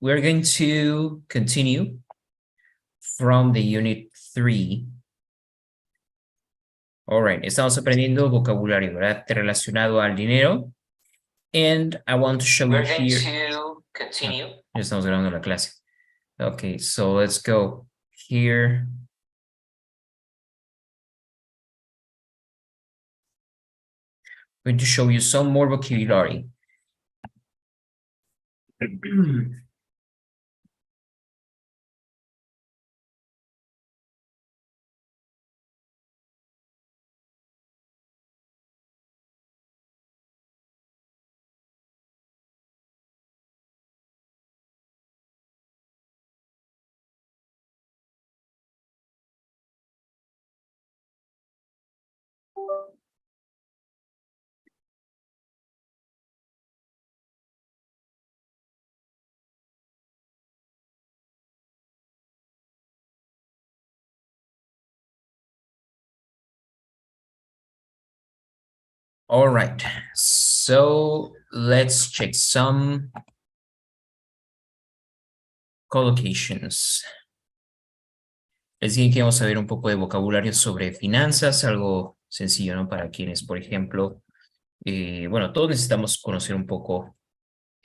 we're going to continue from the unit 3. All right, estamos aprendiendo vocabulario, ¿verdad? Relacionado al dinero. And I want to show you here. We're going to continue. Ya estamos grabando la clase. Okay, so let's go here. I'm going to show you some more vocabulary. All right, so let's check some collocations. Les dije que vamos a ver un poco de vocabulario sobre finanzas, algo sencillo, ¿no? Para quienes, por ejemplo, bueno, todos necesitamos conocer un poco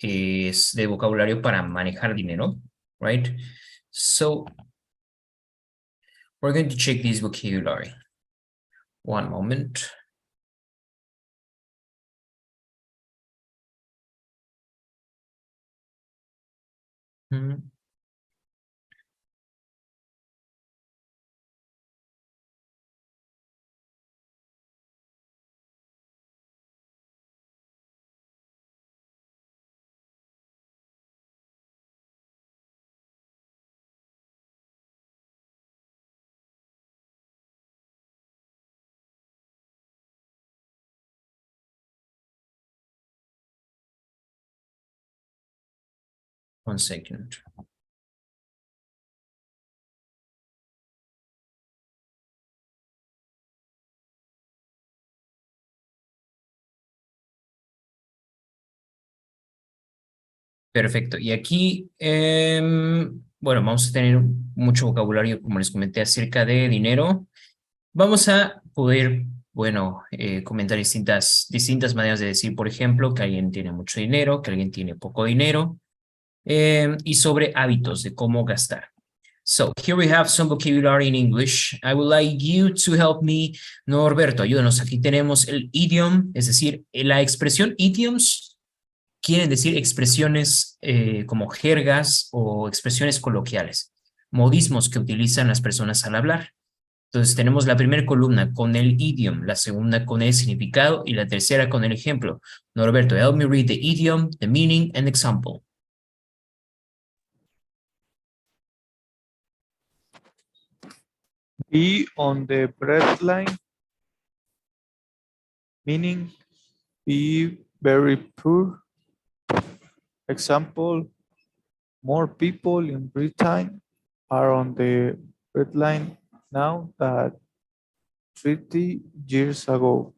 de vocabulario para manejar dinero, right? So, we're going to check this vocabulary. One moment. One second. Perfecto. Y aquí, bueno, vamos a tener mucho vocabulario, como les comenté, acerca de dinero. Vamos a poder, bueno, comentar distintas maneras de decir, por ejemplo, que alguien tiene mucho dinero, que alguien tiene poco dinero, y sobre hábitos de cómo gastar. So, here we have some vocabulary in English. I would like you to help me. Norberto, ayúdanos. Aquí tenemos el idiom, es decir, la expresión idioms quieren decir expresiones como jergas o expresiones coloquiales, modismos que utilizan las personas al hablar. Entonces tenemos la primera columna con el idiom, la segunda con el significado y la tercera con el ejemplo. Norberto, help me read the idiom, the meaning, and example. Be on the breadline, meaning be very poor. Example, more people in Britain are on the breadline now than 30 years ago.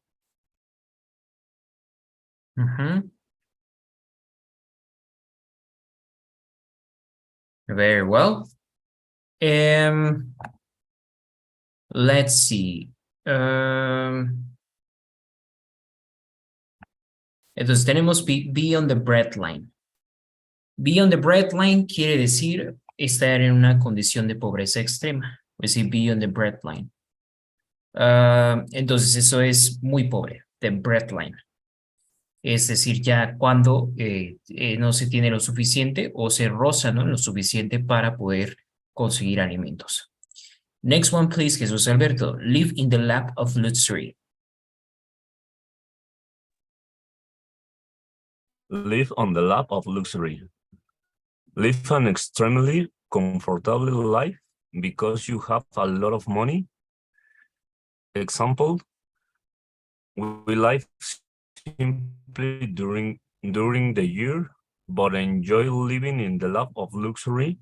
Very well. Let's see. Entonces tenemos be on the breadline. Be on the breadline quiere decir estar en una condición de pobreza extrema. Es decir, be on the breadline. Entonces eso es muy pobre, the breadline. Es decir, ya cuando no se tiene lo suficiente o se roza, ¿no?, lo suficiente para poder conseguir alimentos. Next one, please, Jesús Alberto. Live in the lap of luxury. Live on the lap of luxury. Live an extremely comfortable life because you have a lot of money. Example, we live simply during the year, but enjoy living in the lap of luxury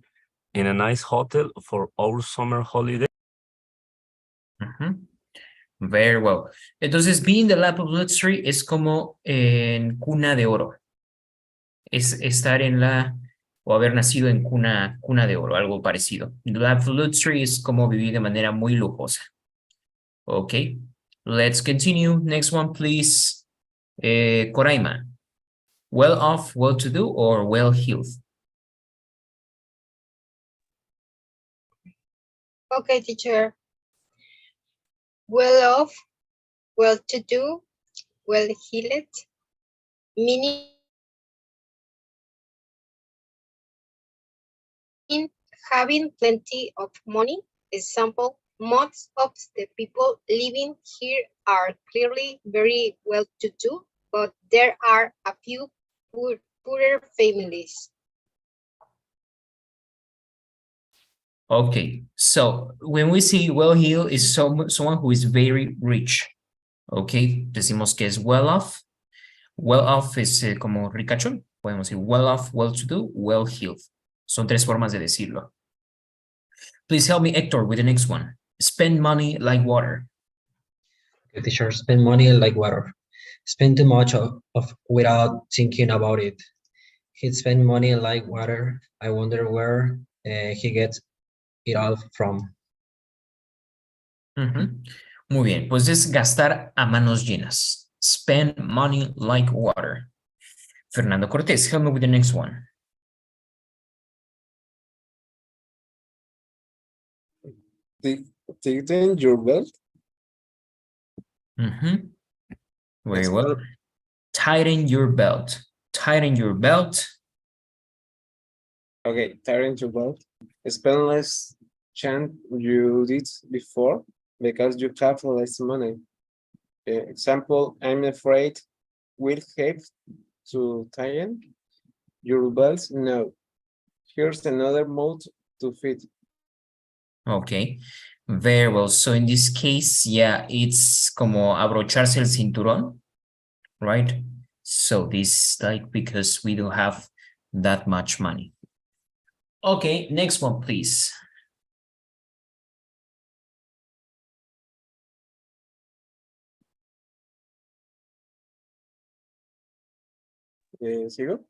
in a nice hotel for our summer holiday. Very well. Entonces, be in the lap of luxury es como en cuna de oro. Es estar en la o haber nacido en cuna de oro, algo parecido. Life luxury es como vivir de manera muy lujosa. Ok, let's continue. Next one, please. Coraima. Well off, well to do, or well healed? Okay, teacher. Well off, well to do, well heeled, meaning having plenty of money. Example, most of the people living here are clearly very well to do, but there are a few poorer families. Okay, so when we see well-heeled is someone who is very rich. Okay, decimos que es well-off. Well-off es como ricachón. Podemos decir well-off, well-to-do, well-heeled. Son tres formas de decirlo. Please help me, Hector, with the next one. Spend money like water. Okay, teacher, spend money like water. Spend too much of without thinking about it. He spend money like water. I wonder where he gets it all from. Muy bien, pues es gastar a manos llenas. Spend money like water. Fernando Cortés, help me with the next one. Tighten your belt. Very well. Tighten your belt. Tighten your belt. Okay, tighten your belt. Spend less chance you did before because you have less money. Example, I'm afraid we'll have to tighten your belt. No. Here's another mode to fit. Okay, very well. So in this case, yeah, it's como abrocharse el cinturón, right? So this like because we don't have that much money. Okay, next one, please. ¿Sigo?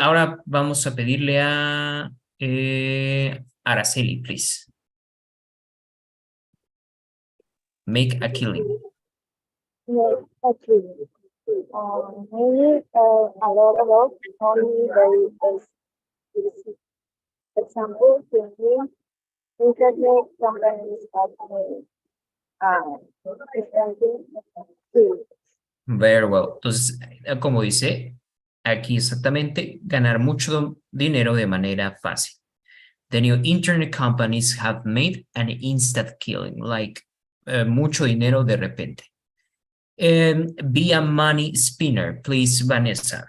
Ahora vamos a pedirle a Araceli, please. Make a killing. Yes, actually. Maybe a lot of only very basic. Example, thinking internet companies have made Very well. Entonces, como dice aquí exactamente, ganar mucho dinero de manera fácil. The new internet companies have made an instant killing, like mucho dinero de repente. Be a money spinner, please, Vanessa.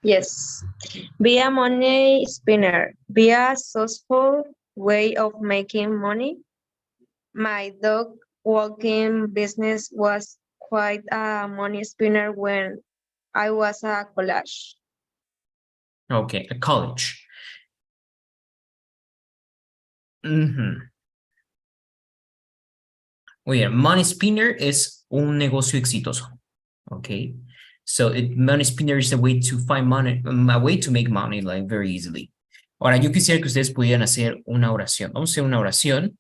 Yes. Be a money spinner. Be a successful way of making money. My dog walking business was quite a money spinner when I was a college. Okay, a college. Muy bien, money spinner es un negocio exitoso. Okay, so money spinner is a way to find money, a way to make money like very easily. Ahora, yo quisiera que ustedes pudieran hacer una oración. Vamos a hacer una oración.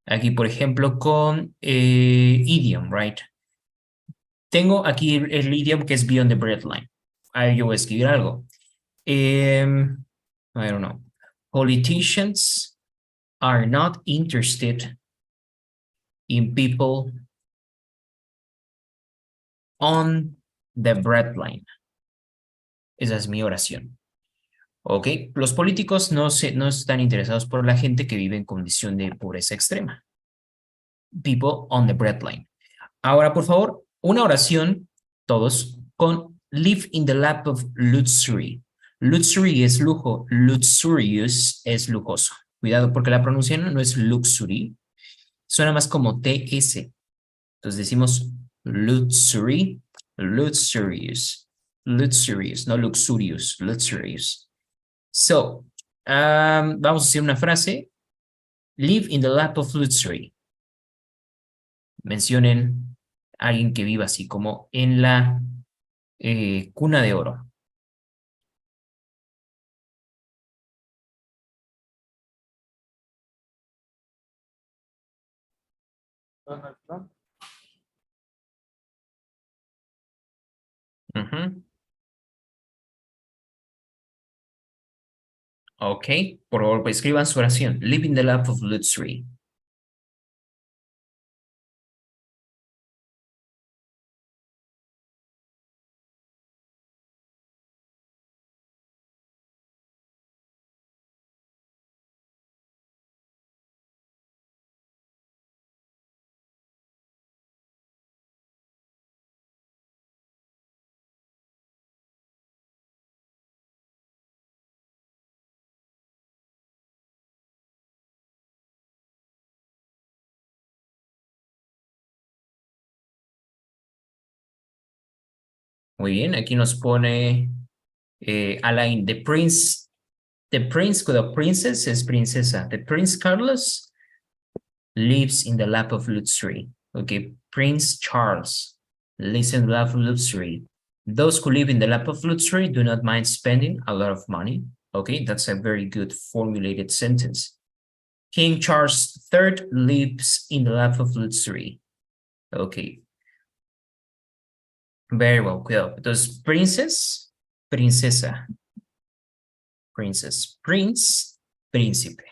Aquí, por ejemplo, con idiom, right? Tengo aquí el idiom que es beyond the breadline. Ahí yo voy a escribir algo. I don't know. Politicians are not interested in people on the breadline. Esa es mi oración. Ok, los políticos no están interesados por la gente que vive en condición de pobreza extrema. People on the breadline. Ahora, por favor, una oración, todos, con live in the lap of luxury. Luxury es lujo, luxurious es lujoso. Cuidado porque la pronunciación no es luxury, suena más como TS. Entonces decimos luxury, luxurious, luxurious, no luxurious, luxurious. So, vamos a hacer una frase. Live in the lap of luxury. Mencionen a alguien que viva así como en la cuna de oro. Donald Trump. Ujú. Ok, por favor, pues, escriban su oración. Living the life of luxury. Muy bien, aquí nos pone Alain, the prince with a princess es princesa. The Prince Carlos lives in the lap of luxury. Okay, Prince Charles lives in the lap of luxury. Those who live in the lap of luxury do not mind spending a lot of money. Okay, that's a very good formulated sentence. King Charles III lives in the lap of luxury. Okay. Very well, cuidado. Entonces, princess, princesa. Princess, prince, príncipe.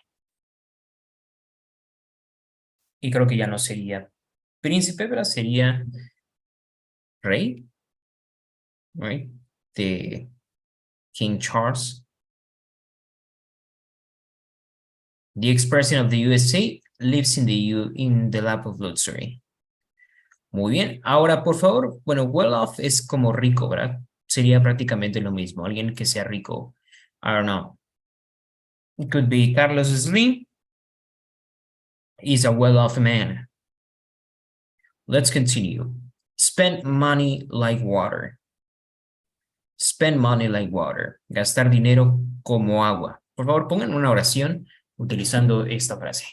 Y creo que ya no sería príncipe, pero sería rey, right? De King Charles. The ex-president of the USA lives in the lap of luxury. Muy bien. Ahora, por favor, bueno, well off es como rico, ¿verdad? Sería prácticamente lo mismo. Alguien que sea rico. I don't know. It could be Carlos Slim. He's a well-off man. Let's continue. Spend money like water. Spend money like water. Gastar dinero como agua. Por favor, pongan una oración utilizando esta frase.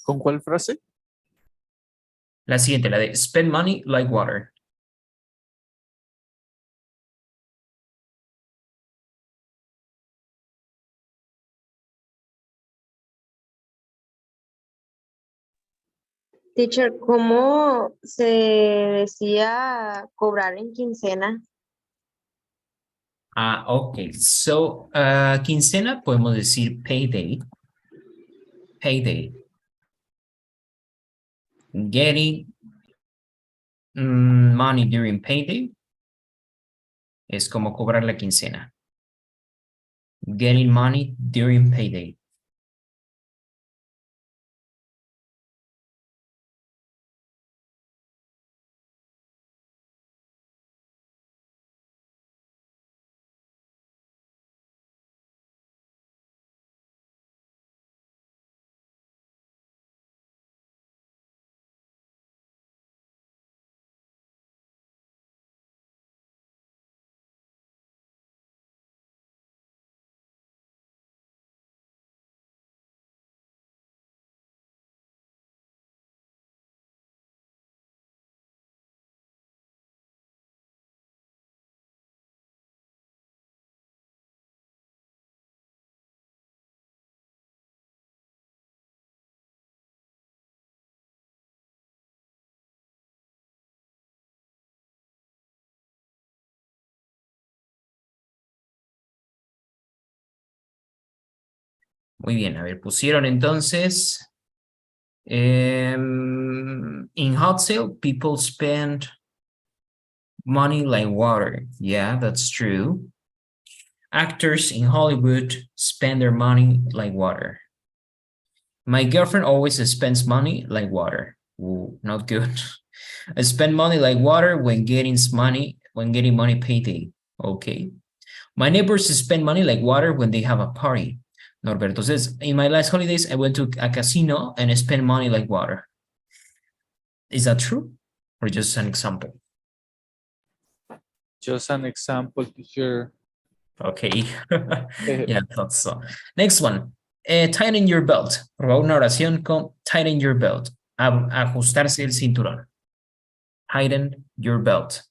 ¿Con cuál frase? La siguiente, la de spend money like water. Teacher, ¿cómo se decía cobrar en quincena? Ah, ok. So, quincena podemos decir payday. Payday. Getting money during payday es como cobrar la quincena. Getting money during payday. Muy bien, a ver, pusieron entonces in hot sale, people spend money like water. Yeah, that's true. Actors in Hollywood spend their money like water. My girlfriend always spends money like water. Ooh, not good. I spend money like water when getting money payday. Okay. My neighbors spend money like water when they have a party. Norberto says, in my last holidays, I went to a casino and spent money like water. Is that true? Or just an example? Just an example to share. Okay. Yeah, I thought so. Next one. Tighten your belt. Proba una oración con tighten your belt. Ajustarse el cinturón. Tighten your belt.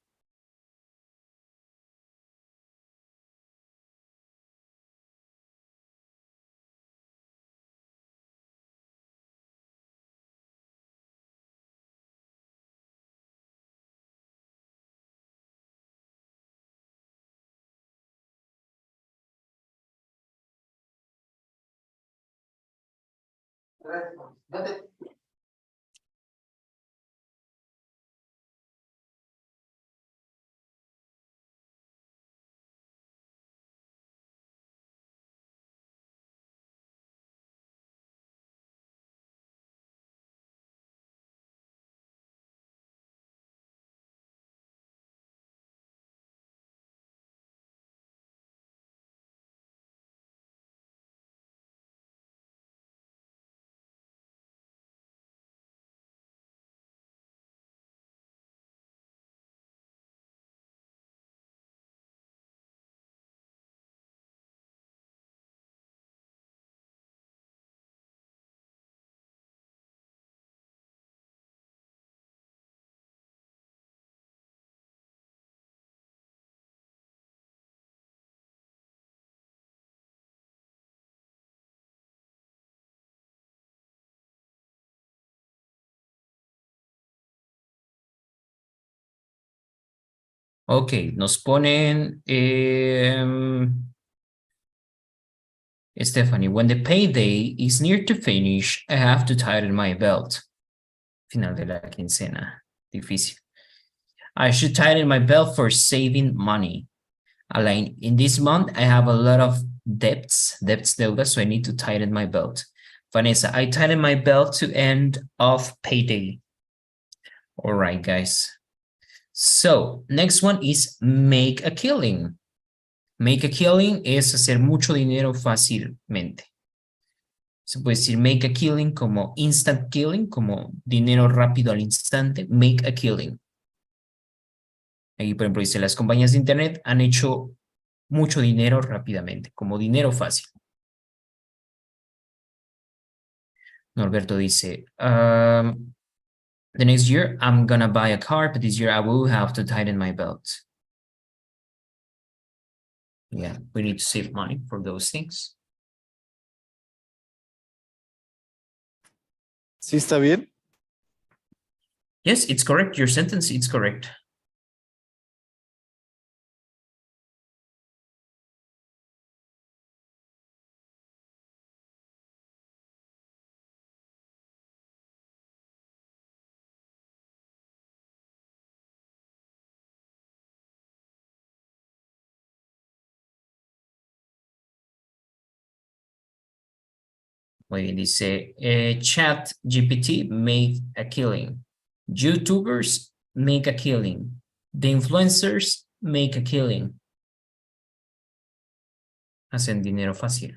Ok, nos ponen Stephanie, when the payday is near to finish, I have to tighten my belt. Final de la quincena. Difícil. I should tighten my belt for saving money. Alain, in this month, I have a lot of debts deudas, so I need to tighten my belt. Vanessa, I tighten my belt to end of payday. All right, guys. So, next one is make a killing. Make a killing es hacer mucho dinero fácilmente. Se puede decir make a killing como instant killing, como dinero rápido al instante. Make a killing. Aquí, por ejemplo, dice, las compañías de internet han hecho mucho dinero rápidamente, como dinero fácil. Norberto dice, the next year I'm gonna buy a car, but this year I will have to tighten my belt. Yeah, we need to save money for those things. ¿Sí está bien? Yes, it's correct. Your sentence, it's correct. Muy bien, dice, Chat GPT made a killing. YouTubers make a killing. The influencers make a killing. Hacen dinero fácil.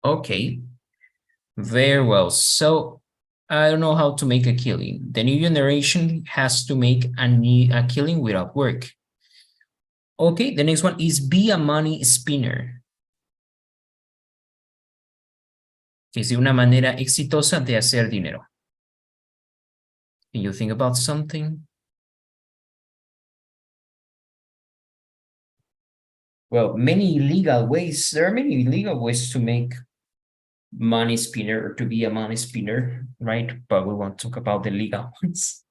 Okay. Very well. So I don't know how to make a killing. The new generation has to make a killing without work. Okay, the next one is be a money spinner. Que es una manera exitosa de hacer dinero. Can you think about something? Well, many legal ways. There are many legal ways to make money spinner or to be a money spinner, right? But we won't talk about the legal ones.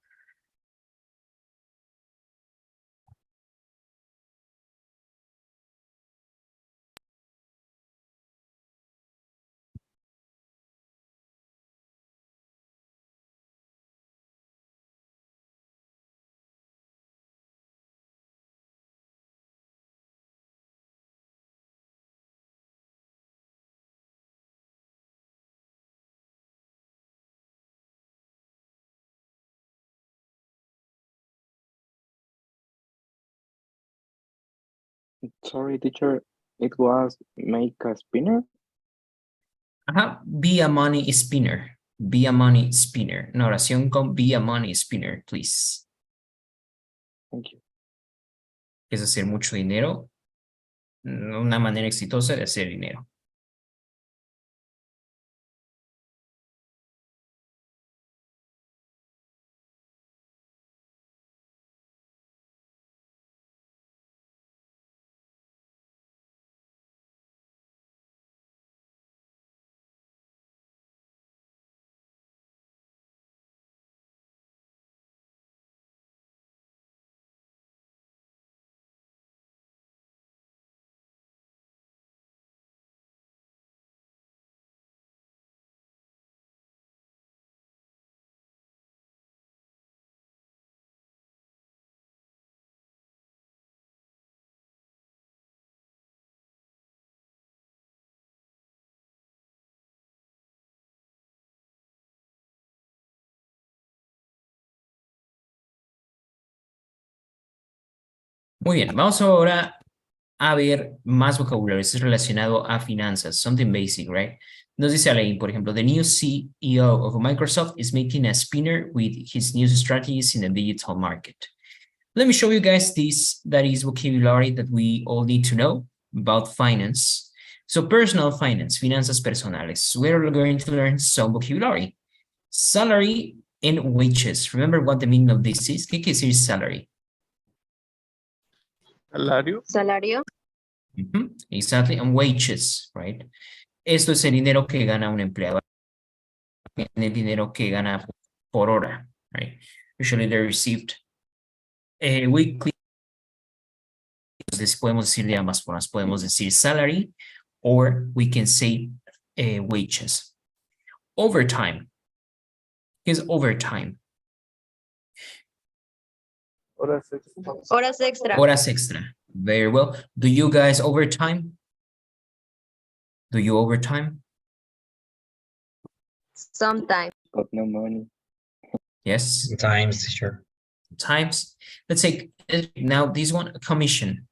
Sorry, teacher, it was make a spinner? Ajá, be a money spinner. Be a money spinner. Una oración con be a money spinner, please. Thank you. Es hacer mucho dinero. Una manera exitosa de hacer dinero. Muy bien, vamos ahora a ver más vocabulario. Esto es relacionado a finanzas, something basic, right? Nos dice Alain, por ejemplo, the new CEO of Microsoft is making a spinner with his new strategies in the digital market. Let me show you guys this, that is vocabulary that we all need to know about finance. So personal finance, finanzas personales. We're going to learn some vocabulary. Salary and wages. Remember what the meaning of this is? ¿Qué quiere decir salary? Salario. Salario. Exactly, and wages, right? Esto es el dinero que gana un empleado, el dinero que gana por hora, right? Usually they're received weekly. Entonces podemos decir de ambas formas, podemos decir salary, or we can say wages. Overtime. ¿Qué es overtime? Horas extra. Horas extra. Horas extra. Very well. Do you guys overtime? Do you overtime? Sometimes. Got no money. Yes. Sometimes, teacher. Times. Let's say now this one, commission.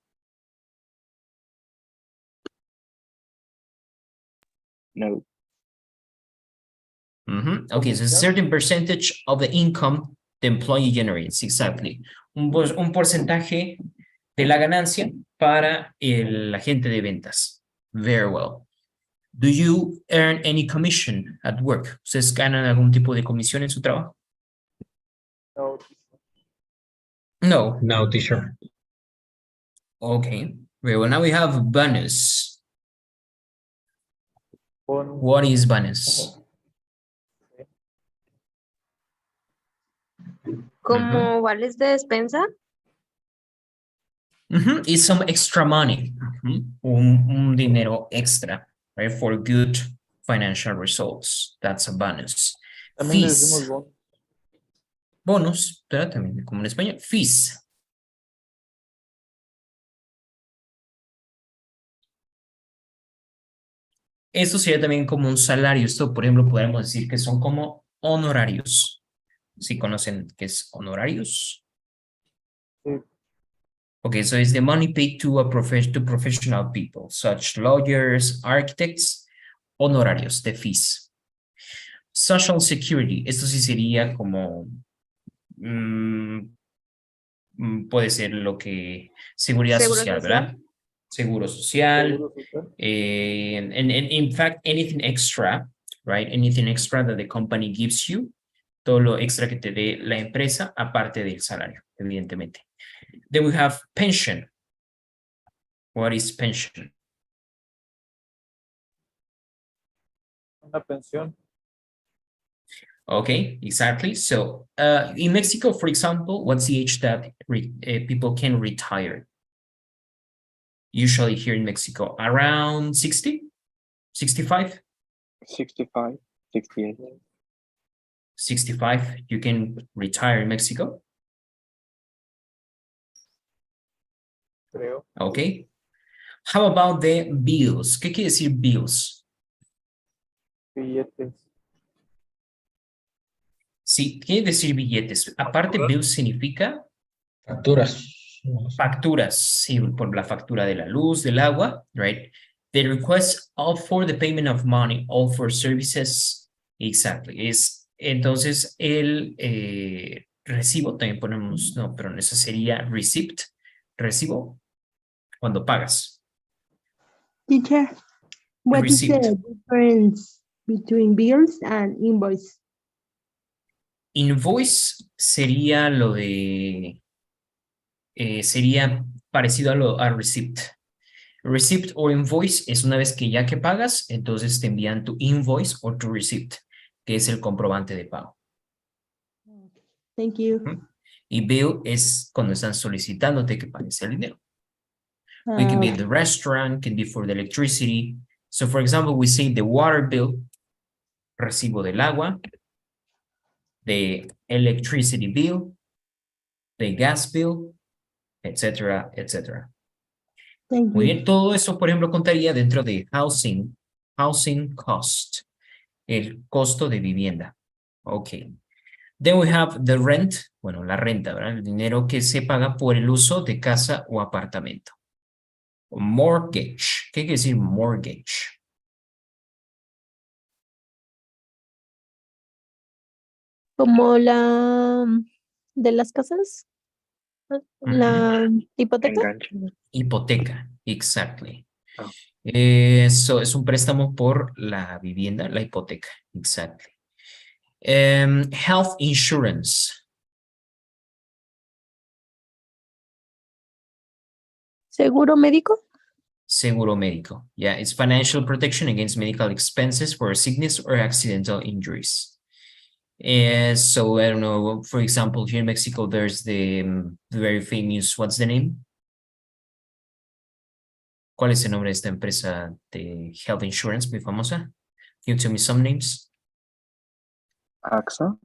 No. Okay, so a certain percentage of the income the employee generates, exactly. Un porcentaje de la ganancia para el agente de ventas. Very well. Do you earn any commission at work? ¿Ustedes ganan algún tipo de comisión en su trabajo? No. No. No, teacher. Okay. Very well. Now we have bonus. Bonus. What is bonus? ¿Como vales de despensa? It's some extra money. Un dinero extra, right? For good financial results. That's a bonus. También le Fees. decimos bonus. Bonus, pero también como en español. Fees. Esto sería también como un salario. Esto, por ejemplo, podríamos decir que son como honorarios. ¿Sí conocen qué es honorarios? Sí. Okay, so it's the money paid to professional people, such lawyers, architects, honorarios, the fees. Social Security, esto sí sería como, puede ser lo que, seguridad Seguro social, social. ¿verdad? Seguro social. Seguro social. And in fact, anything extra, right? Anything extra that the company gives you, todo lo extra que te dé la empresa, aparte del salario, evidentemente. Then we have pension. What is pension? Una pensión. Okay, exactly. So in Mexico, for example, what's the age that people can retire? Usually here in Mexico, around 60, 65, 65, 68. 65, you can retire in Mexico. Creo. Okay. How about the bills? ¿Qué quiere decir bills? Billetes. Sí, quiere decir billetes. Aparte, bills significa Facturas. facturas, sí, por la factura de la luz, del agua, right? The request all for the payment of money, all for services, exactly. Entonces, el recibo, también ponemos, no, pero eso sería receipt, recibo, cuando pagas. Teacher, what is Receipt. the difference between bills and invoice? Invoice sería lo de, sería parecido a receipt. Receipt o invoice es una vez que ya que pagas, entonces te envían tu invoice o tu receipt, que es el comprobante de pago. Thank you. Y bill es cuando están solicitándote que pagues el dinero. It can be the restaurant, can be for the electricity. So for example, we say the water bill, recibo del agua, the electricity bill, the gas bill, etcétera, etcétera. Thank Muy you. bien, todo eso, por ejemplo, contaría dentro de housing cost, el costo de vivienda. Ok. Then we have the rent, bueno, la renta, ¿verdad? El dinero que se paga por el uso de casa o apartamento. Mortgage. ¿Qué quiere decir mortgage? Como la de las casas, la hipoteca. Enganche. Hipoteca, exactly. Ah. Eso es un préstamo por la vivienda, la hipoteca, exactly. Health insurance. Seguro médico. Seguro médico. Yeah, it's financial protection against medical expenses for sickness or accidental injuries. So I don't know, for example, here in Mexico, there's the very famous, what's the name? ¿Cuál es el nombre de esta empresa de health insurance muy famosa? Can you tell me some names? AXA.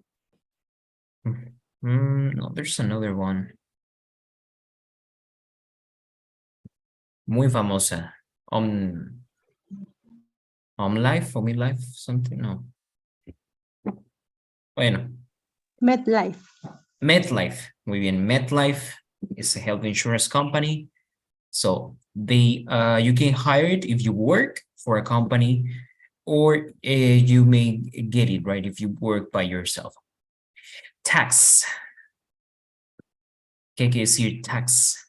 No, there's another one. Muy famosa. OmLife, something, no. Bueno. MetLife. MetLife, muy bien. MetLife is a health insurance company. So they, you can hire it if you work for a company, or you may get it, right, if you work by yourself. Tax. ¿Qué quiere decir tax?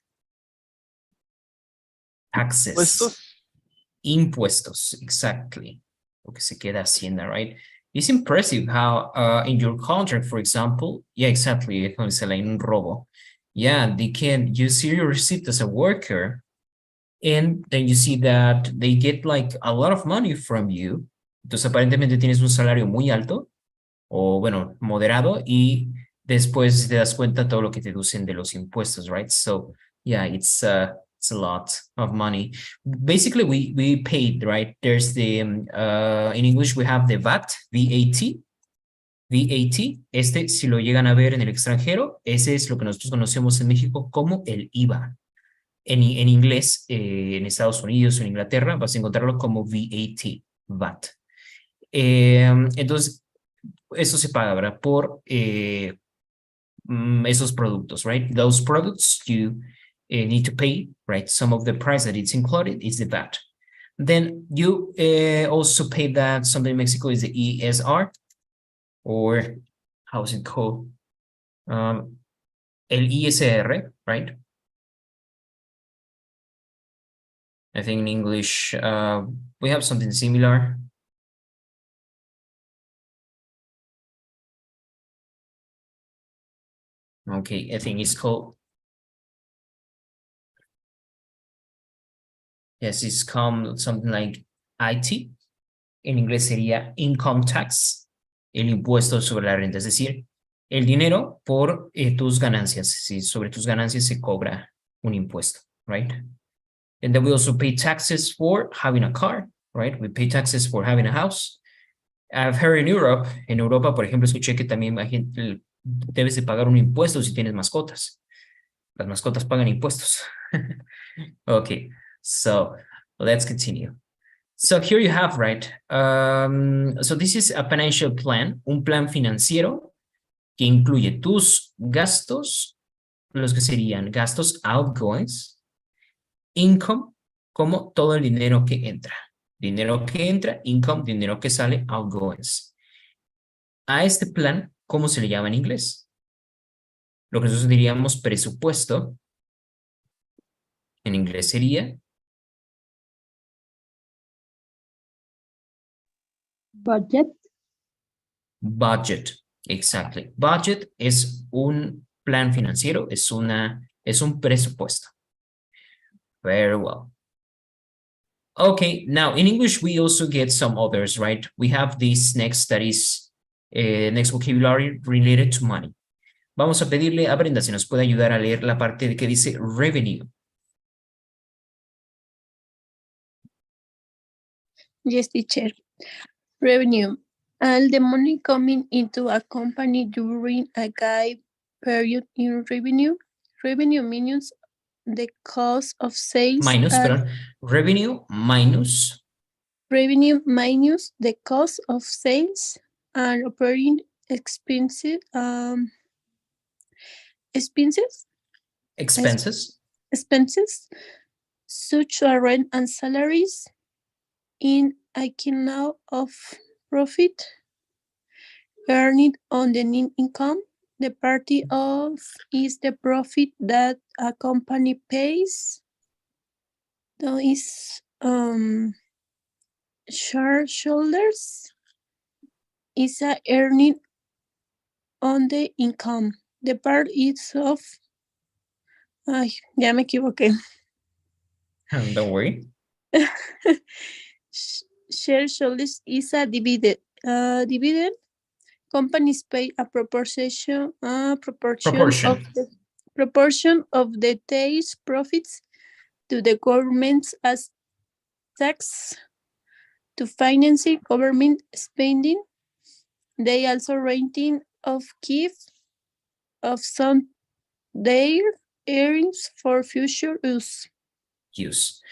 Taxes. Impuestos. Impuestos, exactly. Lo que se queda Hacienda, right? It's impressive how in your contract, for example, yeah, exactly, en un robo. Yeah, you see your receipt as a worker, and then you see that they get like a lot of money from you. Entonces aparentemente tienes un salario muy alto, o bueno, moderado, y después te das cuenta todo lo que te deducen de los impuestos, right? So yeah, it's a lot of money. Basically, we paid, right? There's the, in English, we have the VAT, VAT. Si lo llegan a ver en el extranjero, ese es lo que nosotros conocemos en México como el IVA. En inglés, en Estados Unidos o en Inglaterra, vas a encontrarlo como VAT, VAT. Entonces, eso se paga, ¿verdad? Por esos productos, right? Those products you need to pay, right? Some of the price that it's included is the VAT. Then you also pay that something in Mexico is the ESR, or how's it called? El ISR, right? I think in English, we have something similar. Okay, I think it's called, yes, it's called something like IT. En inglés sería income tax, el impuesto sobre la renta, es decir, el dinero por tus ganancias. Si sobre tus ganancias se cobra un impuesto, right? And then we also pay taxes for having a car, right? We pay taxes for having a house. I've heard in Europe, en Europa, por ejemplo, escuché que también debes de pagar un impuesto si tienes mascotas. Las mascotas pagan impuestos. Okay, so let's continue. So here you have, right? So this is a financial plan, un plan financiero que incluye tus gastos, los que serían gastos outgoings, income, como todo el dinero que entra. Dinero que entra, income, dinero que sale, outgoings. A este plan, ¿cómo se le llama en inglés? Lo que nosotros diríamos presupuesto, en inglés sería Budget. budget, exactly. Budget es un plan financiero, es un presupuesto. Very well. Okay, now in English we also get some others, right? We have these next studies, next vocabulary related to money. Vamos a pedirle a Brenda si nos puede ayudar a leer la parte de que dice revenue. Yes, teacher. Revenue. All the money coming into a company during a given period in revenue. Revenue means the cost of sales. Minus, perdón. Revenue minus. Revenue minus the cost of sales and operating expenses. Expenses, such as rent and salaries, in account of profit earned on the net income. The party of is the profit that a company pays. That is shareholders is a earning on the income. The part is of. Ay, ya me equivoqué. Don't worry. Shareholders is a dividend. Dividend. Companies pay a proportion of the day's profits to the government as tax to finance government spending. They also renting of gift of some their earnings for future Use.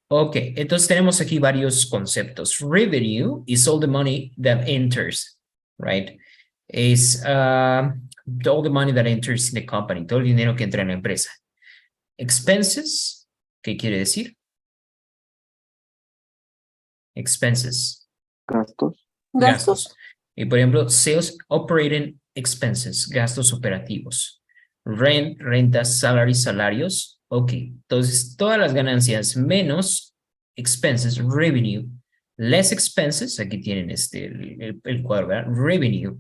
Ok, entonces tenemos aquí varios conceptos. Revenue is all the money that enters, right? Is all the money that enters in the company, todo el dinero que entra en la empresa. Expenses, ¿qué quiere decir? Expenses. Gastos. Y por ejemplo, sales operating expenses, gastos operativos. Rent, rentas, salaries, salarios. Ok, entonces todas las ganancias menos expenses, revenue, less expenses, aquí tienen el cuadro, ¿verdad? Revenue.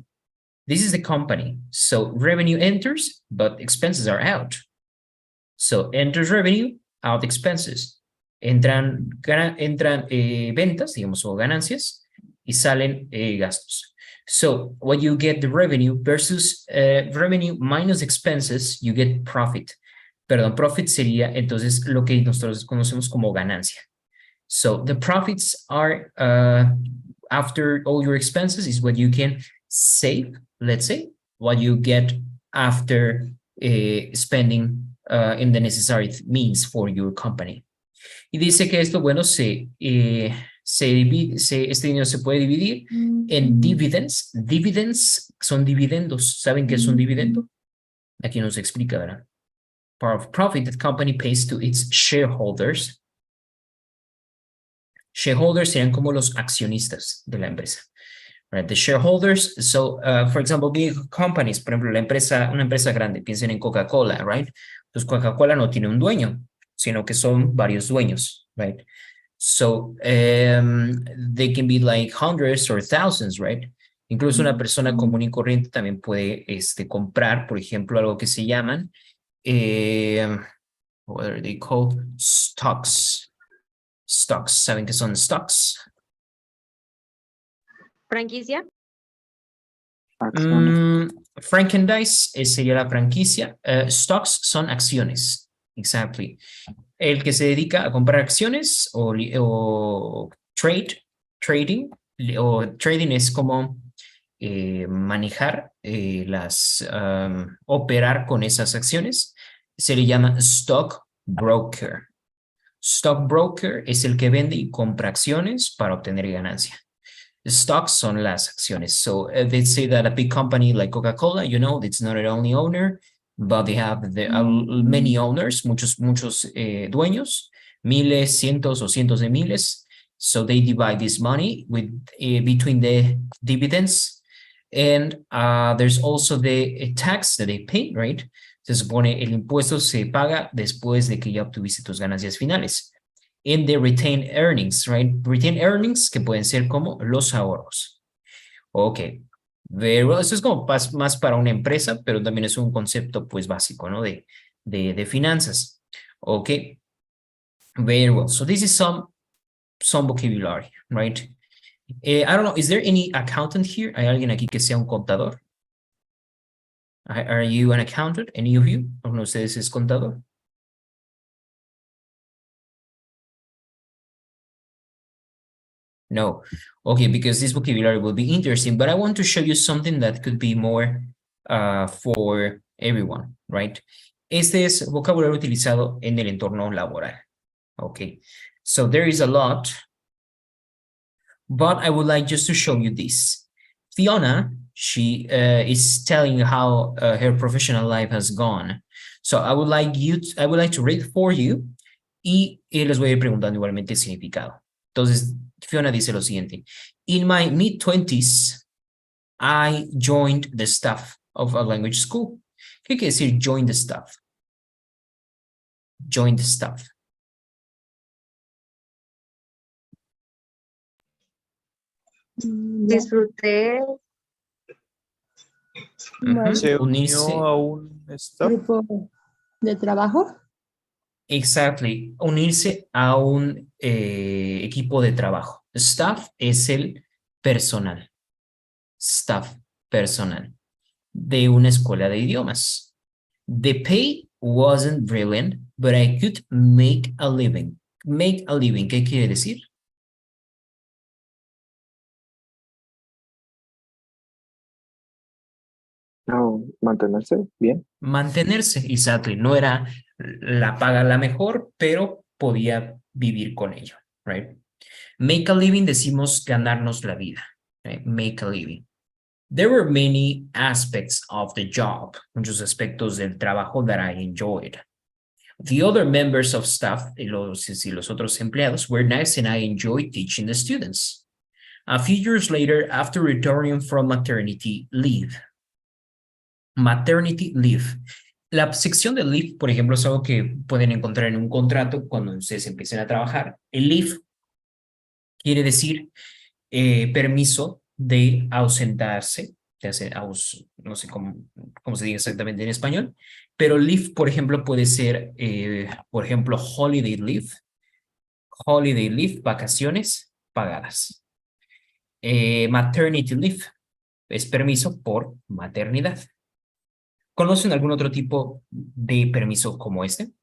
This is the company. So revenue enters, but expenses are out. So enters revenue, out expenses. Entran ventas, digamos, o ganancias, y salen gastos. So when you get the revenue versus revenue minus expenses, you get profit. Perdón, profit sería entonces lo que nosotros conocemos como ganancia. So the profits are after all your expenses is what you can save, let's say, what you get after spending in the necessary means for your company. Y dice que esto, bueno, este dinero se puede dividir en dividends. Dividends son dividendos. ¿Saben qué es un dividendo? Aquí nos explica, ¿verdad? Part of profit that company pays to its shareholders. Shareholders serían como los accionistas de la empresa. right? The shareholders. So, for example, big companies, por ejemplo, una empresa grande, piensen en Coca-Cola, right? Entonces, Coca-Cola no tiene un dueño, sino que son varios dueños, right? So, they can be like hundreds or thousands, right? Incluso una persona común y corriente también puede comprar, por ejemplo, algo que se llaman, what are they called? Stocks. Stocks, ¿saben qué son stocks? ¿Franquicia? Acciones. Franchise sería la franquicia. Stocks son acciones, exactly. El que se dedica a comprar acciones o trading, o trading es como manejar operar con esas acciones, se le llama stock broker. Stock broker es el que vende y compra acciones para obtener ganancia. Stocks son las acciones. So they say that a big company like Coca-Cola, you know, it's not an only owner, but they have many owners, muchos dueños, miles, cientos o cientos de miles. So they divide this money between the dividends. And there's also the tax that they pay, right? Se supone el impuesto se paga después de que ya obtuviste tus ganancias finales. In the retained earnings, right? Retained earnings que pueden ser como los ahorros. Ok. Very well. Esto es como más para una empresa, pero también es un concepto pues básico, ¿no? De finanzas. Ok. Very well. So this is some vocabulary, right? I don't know, is there any accountant here? ¿Hay alguien aquí que sea un contador? Are you an accountant? Any of you? ¿Uno de ustedes es contador? No. Okay, because this vocabulary will be interesting, but I want to show you something that could be more for everyone, right? Este es vocabulario utilizado en el entorno laboral. Okay, so there is a lot, but I would like just to show you this. Fiona, she is telling how her professional life has gone. So I would like to read for you y les voy a ir preguntando igualmente el significado. Entonces, Fiona dice lo siguiente. In my mid-20s, I joined the staff of a language school. ¿Qué quiere decir join the staff? Join the staff. Disfruté. Se Unirse. unió a un staff. Grupo de trabajo. Exactly. Unirse a un equipo de trabajo. Staff es el personal. Staff, personal. De una escuela de idiomas. The pay wasn't brilliant, but I could make a living. Make a living, ¿qué quiere decir? No, mantenerse bien. Mantenerse, exactly. No era la paga la mejor, pero podía vivir con ello, right? Make a living decimos ganarnos la vida, right? Make a living. There were many aspects of the job, muchos aspectos del trabajo that I enjoyed. The other members of staff, los otros empleados, were nice and I enjoyed teaching the students. A few years later, after returning from maternity leave. Maternity leave. La sección de leave, por ejemplo, es algo que pueden encontrar en un contrato cuando ustedes empiecen a trabajar. El leave quiere decir permiso de ausentarse, no sé cómo se dice exactamente en español, pero leave, por ejemplo, puede ser, por ejemplo, holiday leave, vacaciones pagadas. Maternity leave es permiso por maternidad. ¿Conocen algún otro tipo de permiso como este?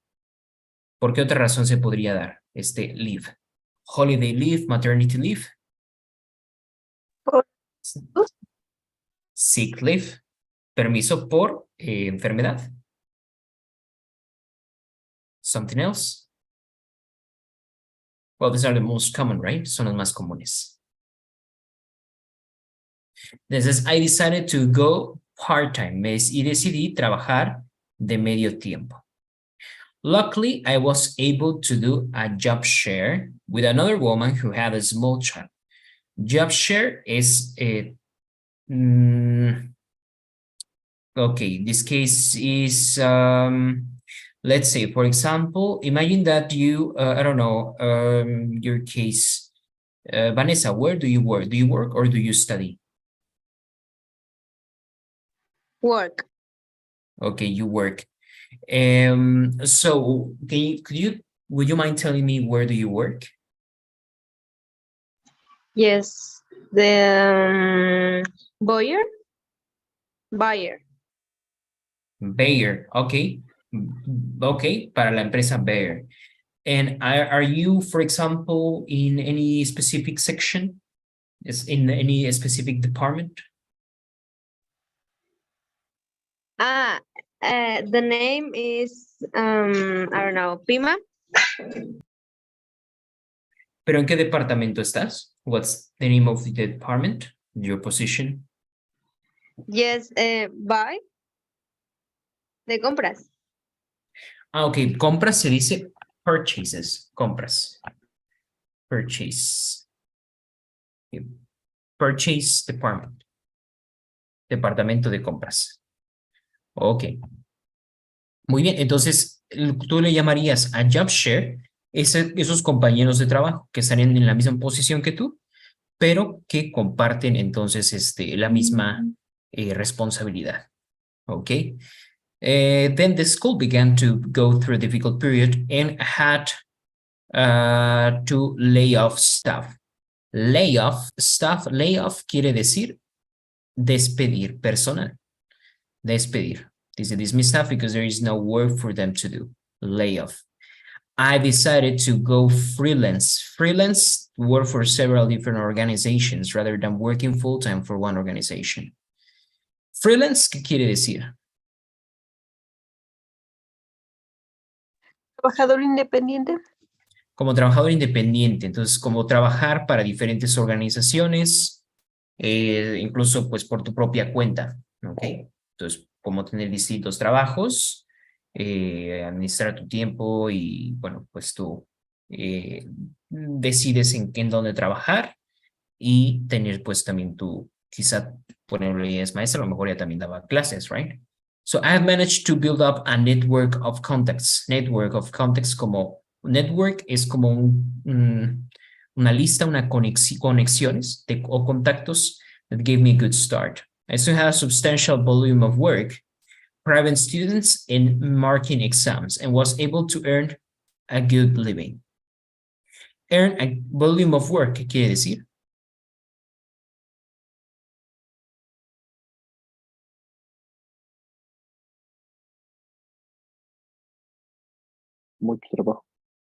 ¿Por qué otra razón se podría dar este leave? Holiday leave, maternity leave. Sick leave, permiso por enfermedad. Something else? Well, these are the most common, right? Son los más comunes. Entonces, I decided to go part-time y decidí trabajar de medio tiempo. Luckily, I was able to do a job share with another woman who had a small child. Job share es, okay, this case is, let's say, for example, imagine that you, I don't know, your case, Vanessa, where do you work? Do you work or do you study? Work. Okay, you work. So would you mind telling me where do you work? Yes. The buyer. Buyer. Bayer, okay. Okay, para la empresa Bayer. And are you, for example, in any specific section? Is in any specific department? The name is I don't know, Pima. ¿Pero en qué departamento estás? What's the name of the department? Your position? Yes, buy. De compras. Ah, ok. Compras se dice purchases. Compras. Purchase. Purchase department. Departamento de compras. Ok. Muy bien. Entonces, tú le llamarías a job share esos compañeros de trabajo que están en la misma posición que tú, pero que comparten entonces la misma responsabilidad. Ok. Then the school began to go through a difficult period and had to lay off staff. Layoff quiere decir despedir personal. Despedir. Dice dismiss staff because there is no work for them to do. Layoff. I decided to go freelance. Freelance, work for several different organizations rather than working full-time for one organization. Freelance, ¿qué quiere decir? Trabajador independiente. Como trabajador independiente, entonces como trabajar para diferentes organizaciones, incluso pues por tu propia cuenta, ¿ok? Entonces, como tener distintos trabajos, administrar tu tiempo y bueno, pues tú decides en dónde trabajar y tener pues también tu, quizá ponerle es maestra, a lo mejor ya también daba clases, right? So I have managed to build up a network of contacts. Network of contacts como network es como una lista, conexiones o contactos that gave me a good start. I still have a substantial volume of work, private students in marking exams, and was able to earn a good living. Earn a volume of work, ¿qué quiere decir? Mucho trabajo.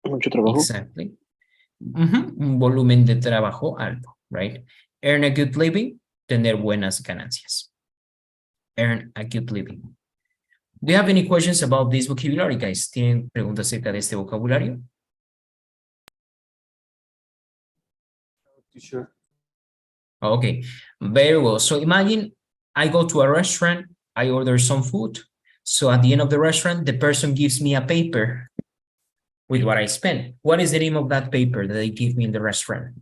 Mucho trabajo. Exactly. Un volumen de trabajo alto, right? Earn a good living, tener buenas ganancias. Earn a good living. Do you have any questions about this vocabulary, guys? ¿Tienen preguntas acerca de este vocabulario? Teacher. Okay, very well. So imagine I go to a restaurant, I order some food. So at the end of the restaurant, the person gives me a paper with what I spent. What is the name of that paper that they give me in the restaurant?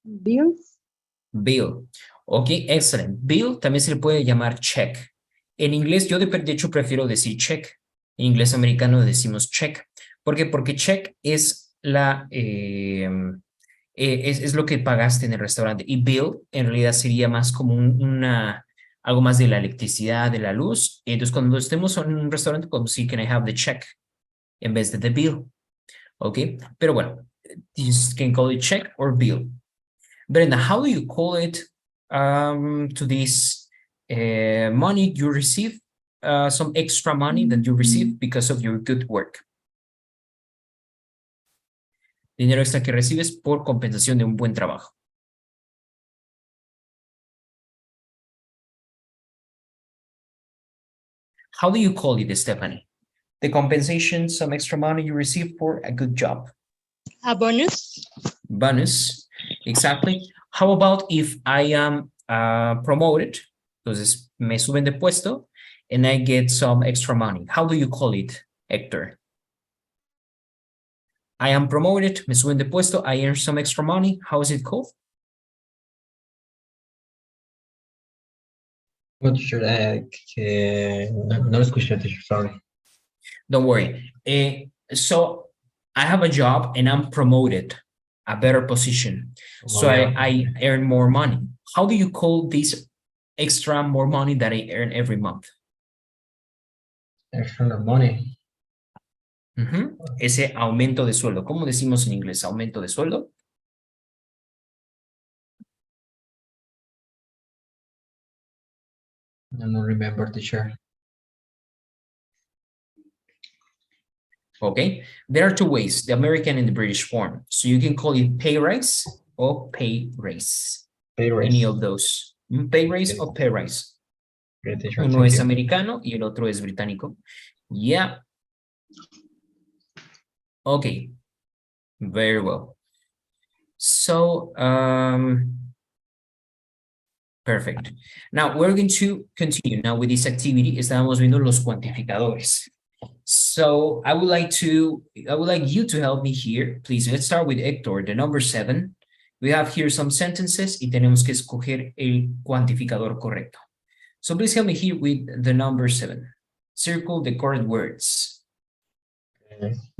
Bills. Bill. Ok, excellent. Bill también se le puede llamar check. En inglés, yo de hecho prefiero decir check. En inglés americano decimos check. ¿Por qué? Porque check es es lo que pagaste en el restaurante. Y bill en realidad sería más como algo más de la electricidad, de la luz. Entonces, cuando estemos en un restaurante, podemos decir, can I have the check? En vez de the bill. Ok, pero bueno, you can call it check or bill. Brenda, how do you call it to this money you receive, some extra money that you receive because of your good work? Dinero extra que recibes por compensación de un buen trabajo. How do you call it, Stephanie? The compensation, some extra money you receive for a good job. A bonus. Bonus, exactly. How about if I am promoted? Entonces me suben de puesto and I get some extra money. How do you call it, Hector? I am promoted, me suben de puesto, I earn some extra money. How is it called? What should I, no lo escuché, teacher, sorry. Don't worry. So I have a job and I'm promoted, a better position. So I earn more money. How do you call this extra more money that I earn every month? Extra money. Ese aumento de sueldo. ¿Cómo decimos en inglés? ¿Aumento de sueldo? I don't remember, teacher. Okay, there are two ways, the American and the British form. So you can call it pay raise or pay raise. Pay raise. Any of those. Pay raise Okay. or pay raise. Great, teacher, Uno thank es you. americano y el otro es británico. Yeah. Okay. Very well. So, perfect. Now we're going to continue now with this activity. Estábamos viendo los cuantificadores. So I would like you to help me here. Please, let's start with Hector, the number 7. We have here some sentences y tenemos que escoger el cuantificador correcto. So please help me here with the number 7. Circle the correct words.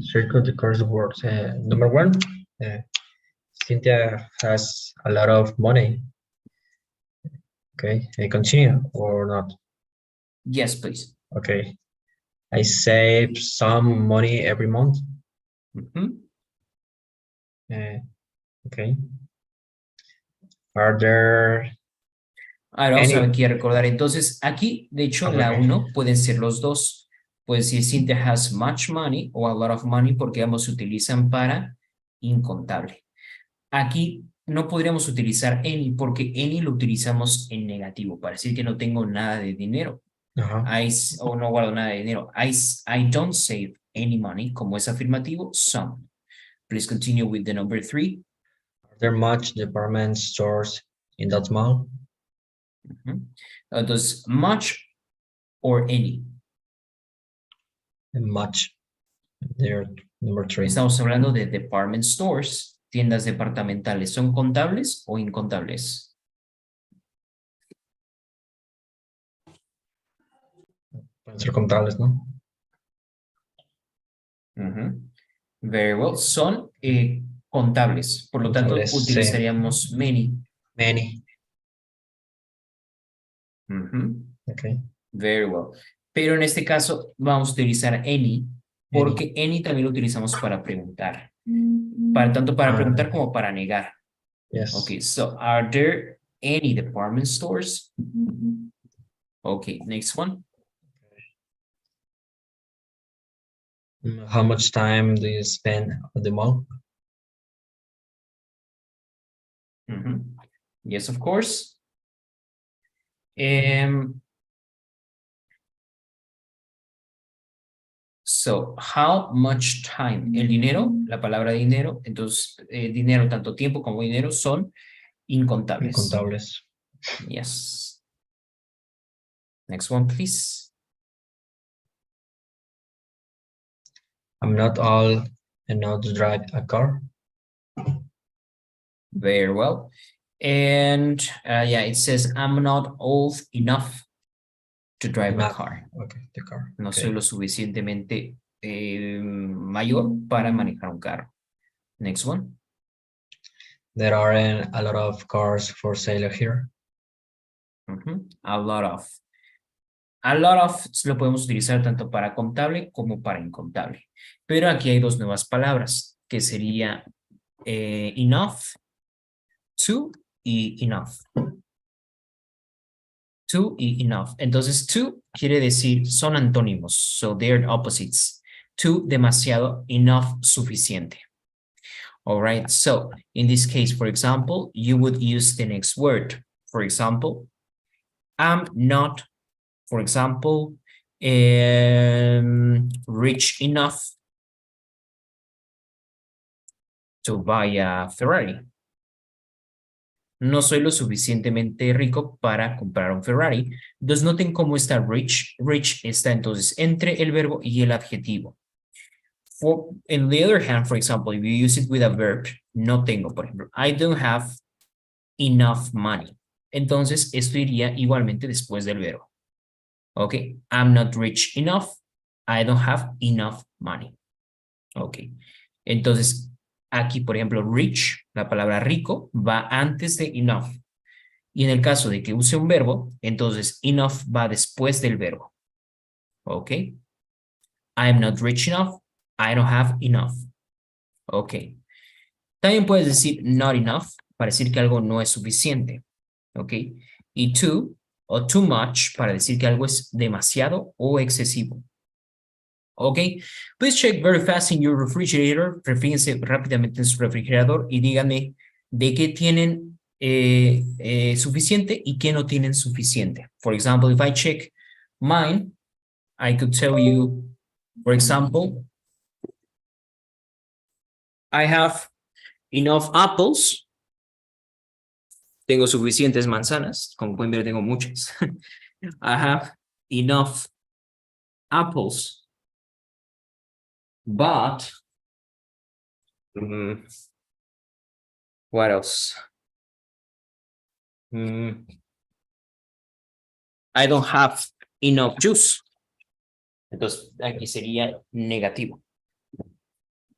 Circle the correct words. Number 1, Cynthia has a lot of money. Okay, I continue or not? Yes, please. Okay. I save some money every month. Okay. Are there Ahora vamos any- aquí a recordar. Entonces, aquí, de hecho, la Okay. 1 pueden ser los dos. Puede decir Cynthia has much money o a lot of money porque ambos se utilizan para incontable. Aquí no podríamos utilizar any porque any lo utilizamos en negativo para decir que no tengo nada de dinero. O no guardo nada de dinero. I don't save any money, como es afirmativo, some. Please continue with the number 3. Are there much department stores in that mall? Entonces, much or any. Much. There, number 3. Estamos hablando de department stores, tiendas departamentales. ¿Son contables o incontables? Pueden ser contables, ¿no? Very well. Son contables. Por lo tanto, Contables, sí. utilizaríamos many. Many. Okay. Very well. Pero en este caso vamos a utilizar any, porque any también lo utilizamos para preguntar. Tanto para preguntar como para negar. Yes. Okay, so are there any department stores? Okay, next one. How much time do you spend at the mall? Yes, of course. So, how much time? El dinero, la palabra dinero, entonces dinero, tanto tiempo como dinero, son incontables. Incontables. Yes. Next one, please. I'm not old enough to drive a car. Very well. And yeah, it says, I'm not old enough to drive a car. Okay, the car. No Okay. soy lo suficientemente mayor para manejar un carro. Next one. There aren't a lot of cars for sale here. A lot of. A lot of lo podemos utilizar tanto para contable como para incontable. Pero aquí hay dos nuevas palabras, que sería enough, to y enough. To y enough. Entonces, to quiere decir, son antónimos, so they're opposites. To, demasiado, enough, suficiente. All right, so in this case, for example, you would use the next word. For example, I'm not, for example, rich enough to buy a Ferrari. No soy lo suficientemente rico para comprar un Ferrari. Entonces noten cómo está rich. Rich está entonces entre el verbo y el adjetivo. in the other hand, for example, if you use it with a verb, no tengo, por ejemplo, I don't have enough money. Entonces, esto iría igualmente después del verbo. Ok, I'm not rich enough. I don't have enough money. Ok, entonces, aquí, por ejemplo, rich, la palabra rico, va antes de enough. Y en el caso de que use un verbo, entonces enough va después del verbo. Ok, I'm not rich enough. I don't have enough. Ok. También puedes decir not enough para decir que algo no es suficiente. Ok. Y too o too much para decir que algo es demasiado o excesivo. Ok. Please check very fast in your refrigerator. Fíjense rápidamente en su refrigerador y díganme de qué tienen suficiente y qué no tienen suficiente. For example, if I check mine, I could tell you, for example, I have enough apples. Tengo suficientes manzanas. Como pueden ver, tengo muchas. I have enough apples. But, what else? I don't have enough juice. Entonces, aquí sería negativo.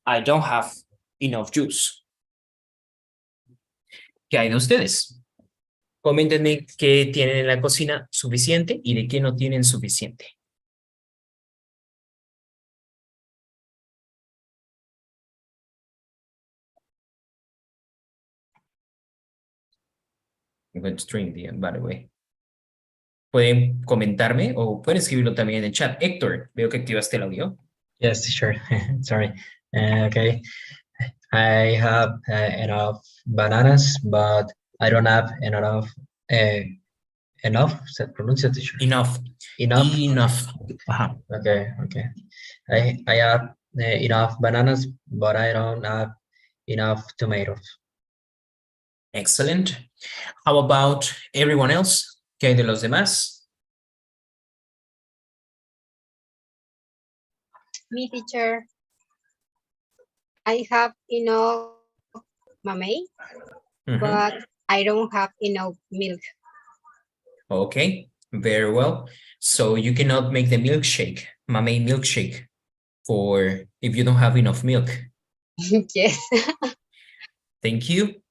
I don't have enough juice. ¿Qué hay de ustedes? Coméntenme qué tienen en la cocina suficiente y de qué no tienen suficiente. I'm going to drink the, by the way. Pueden comentarme o pueden escribirlo también en el chat. Héctor, veo que activaste el audio. Yes, teacher. Sorry. Okay. I have enough bananas, but I don't have enough. ¿Se pronuncia, teacher? Enough. Enough. Enough. Ajá. Okay. Okay. I have enough bananas, but I don't have enough tomatoes. Excellent. How about everyone else? ¿Qué hay de los demás? Me, teacher. I have enough mamey, but I don't have enough milk. Okay, very well. So you cannot make the milkshake, mamey milkshake, for if you don't have enough milk. Yes. Thank you.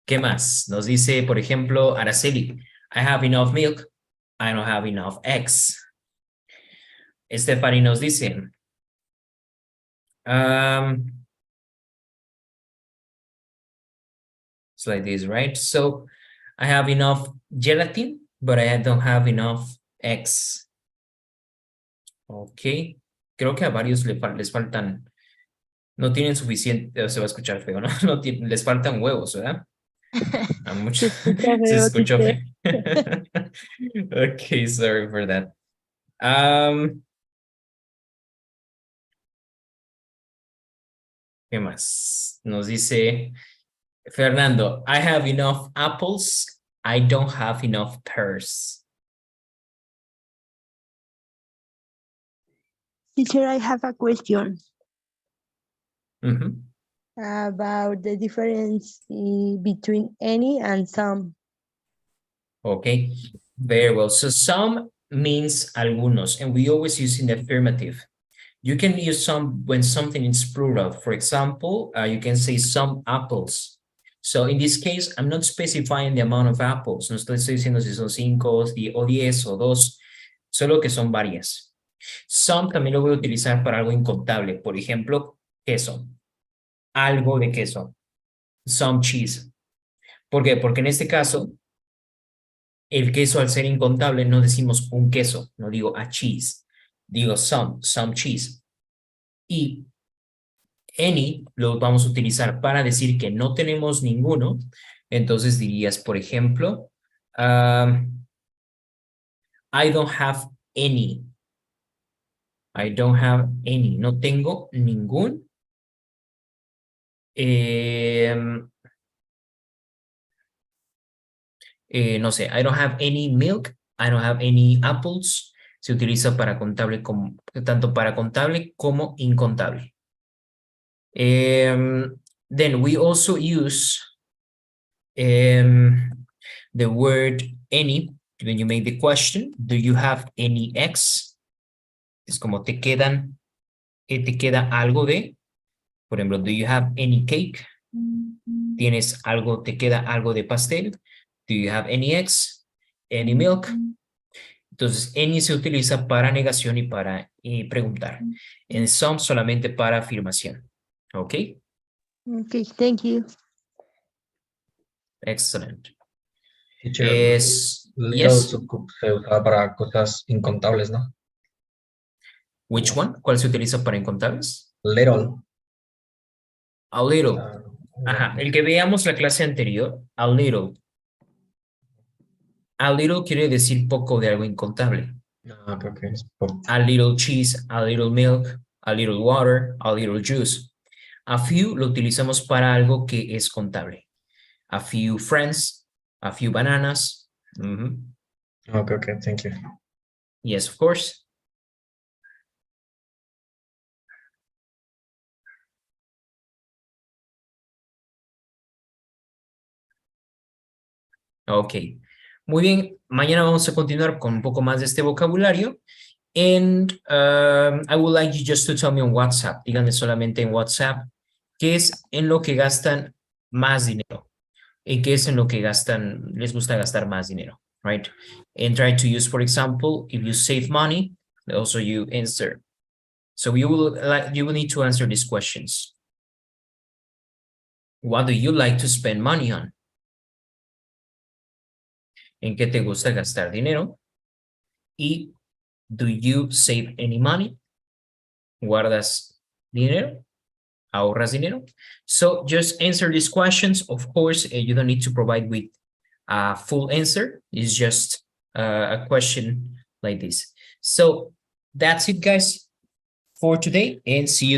¿Qué más? Nos dice, por ejemplo, Araceli, I have enough milk, I don't have enough eggs. Stephanie nos dice, it's like this, right? So I have enough gelatin, but I don't have enough eggs. Ok. Creo que a varios les faltan, no tienen suficiente, se va a escuchar feo, ¿no? Les faltan huevos, ¿verdad? A muchos se escuchó feo. Ok, sorry for that. ¿Qué más? Nos dice Fernando, I have enough apples, I don't have enough pears. Teacher, I have a question Mm-hmm. about the difference between any and some. Okay, very well. So some means algunos, and we always use in the affirmative. You can use some when something is plural. For example, you can say some apples. So in this case, I'm not specifying the amount of apples. No estoy diciendo si son 5 o 10 o 2, solo que son varias. Some también lo voy a utilizar para algo incontable. Por ejemplo, queso. Algo de queso. Some cheese. ¿Por qué? Porque en este caso, el queso al ser incontable no decimos un queso, no digo a cheese, digo some cheese. Y any lo vamos a utilizar para decir que no tenemos ninguno, entonces dirías, por ejemplo, I don't have any. I don't have any. No tengo ningún. No sé, I don't have any milk, I don't have any apples. Se utiliza para contable como, tanto para contable como incontable. Then we also use the word any when you make the question. Do you have any eggs? Es como te queda algo de, por ejemplo, do you have any cake? ¿Tienes algo, te queda algo de pastel? Do you have any eggs? Any milk? Entonces, any se utiliza para negación y para preguntar. En some solamente para afirmación. ¿Ok? Okay, thank you. Excellent. Teacher, Es, little yes. se usaba para cosas incontables, ¿no? Which one? ¿Cuál se utiliza para incontables? Little. A little. Ah, Ajá, el que veamos la clase anterior, a little. A little quiere decir poco de algo incontable. creo que es por... A little cheese, a little milk, a little water, a little juice. A few lo utilizamos para algo que es contable. A few friends, a few bananas. Okay, thank you. Yes, of course. Ok, muy bien. Mañana vamos a continuar con un poco más de este vocabulario. And I would like you just to tell me on WhatsApp. Díganme solamente en WhatsApp qué es en lo que gastan más dinero y qué es en lo que gastan, les gusta gastar más dinero, right? And try to use, for example, if you save money, also you answer. So you will need to answer these questions. What do you like to spend money on? ¿En qué te gusta gastar dinero? Y do you save any money? ¿Guardas dinero? ¿Ahorras dinero? So just answer these questions. Of course, you don't need to provide with a full answer. It's just a question like this. So that's it, guys, for today, and see you tomorrow.